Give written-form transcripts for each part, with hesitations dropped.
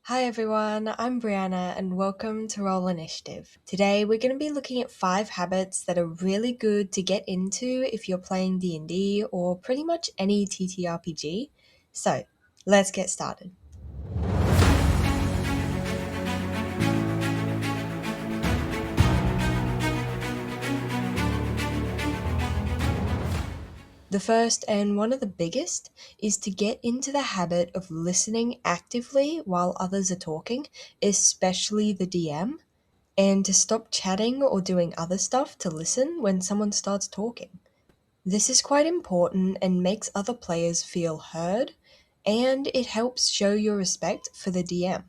Hi everyone, I'm Brianna and welcome to Roll Initiative. Today we're going to be looking at 5 habits that are really good to get into if you're playing D&D or pretty much any TTRPG. So, let's get started. The first and one of the biggest is to get into the habit of listening actively while others are talking, especially the DM, and to stop chatting or doing other stuff to listen when someone starts talking. This is quite important and makes other players feel heard, and it helps show your respect for the DM.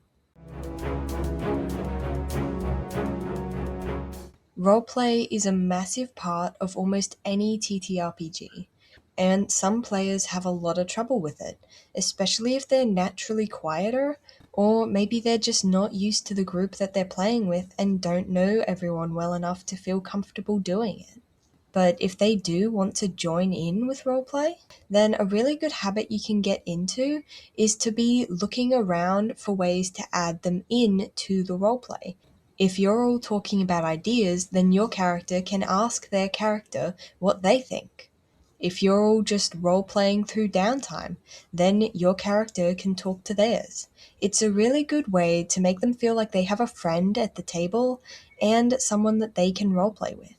Roleplay is a massive part of almost any TTRPG, and some players have a lot of trouble with it, especially if they're naturally quieter, or maybe they're just not used to the group that they're playing with and don't know everyone well enough to feel comfortable doing it. But if they do want to join in with roleplay, then a really good habit you can get into is to be looking around for ways to add them in to the roleplay. If you're all talking about ideas, then your character can ask their character what they think. If you're all just role playing through downtime, then your character can talk to theirs. It's a really good way to make them feel like they have a friend at the table and someone that they can roleplay with.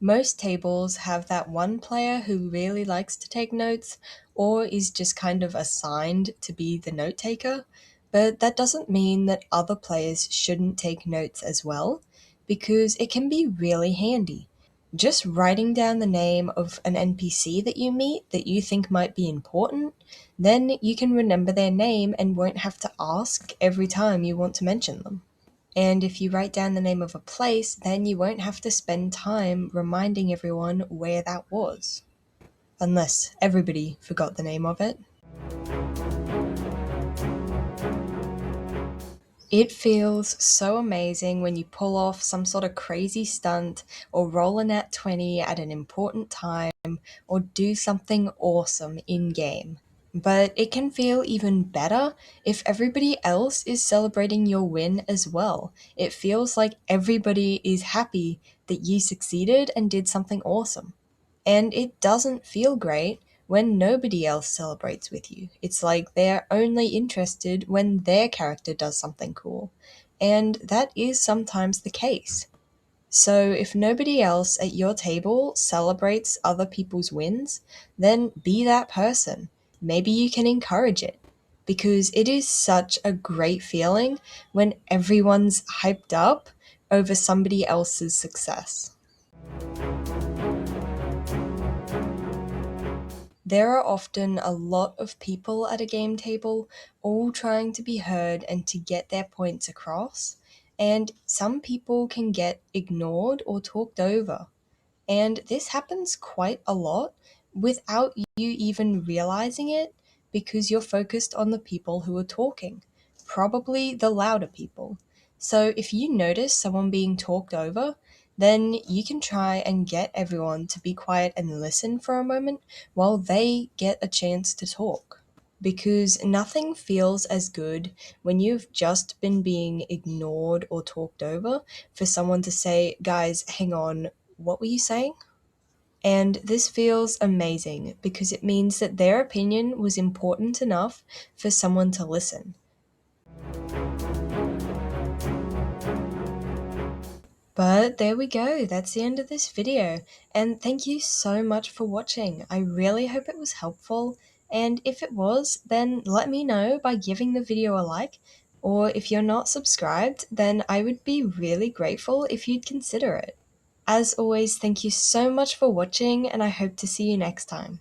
Most tables have that one player who really likes to take notes or is just kind of assigned to be the note taker, but that doesn't mean that other players shouldn't take notes as well, because it can be really handy. Just writing down the name of an NPC that you meet that you think might be important, then you can remember their name and won't have to ask every time you want to mention them. And if you write down the name of a place, then you won't have to spend time reminding everyone where that was. Unless everybody forgot the name of it. It feels so amazing when you pull off some sort of crazy stunt or roll a nat 20 at an important time or do something awesome in game. But it can feel even better if everybody else is celebrating your win as well. It feels like everybody is happy that you succeeded and did something awesome. And it doesn't feel great when nobody else celebrates with you. It's like they're only interested when their character does something cool. And that is sometimes the case. So if nobody else at your table celebrates other people's wins, then be that person. Maybe you can encourage it. Because it is such a great feeling when everyone's hyped up over somebody else's success. There are often a lot of people at a game table, all trying to be heard and to get their points across, and some people can get ignored or talked over. And this happens quite a lot without you even realizing it because you're focused on the people who are talking, probably the louder people. So if you notice someone being talked over, then you can try and get everyone to be quiet and listen for a moment while they get a chance to talk. Because nothing feels as good when you've just been being ignored or talked over for someone to say, guys, hang on, what were you saying? And this feels amazing because it means that their opinion was important enough for someone to listen. But there we go, that's the end of this video. And thank you so much for watching. I really hope it was helpful. And if it was, then let me know by giving the video a like. Or if you're not subscribed, then I would be really grateful if you'd consider it. As always, thank you so much for watching, and I hope to see you next time.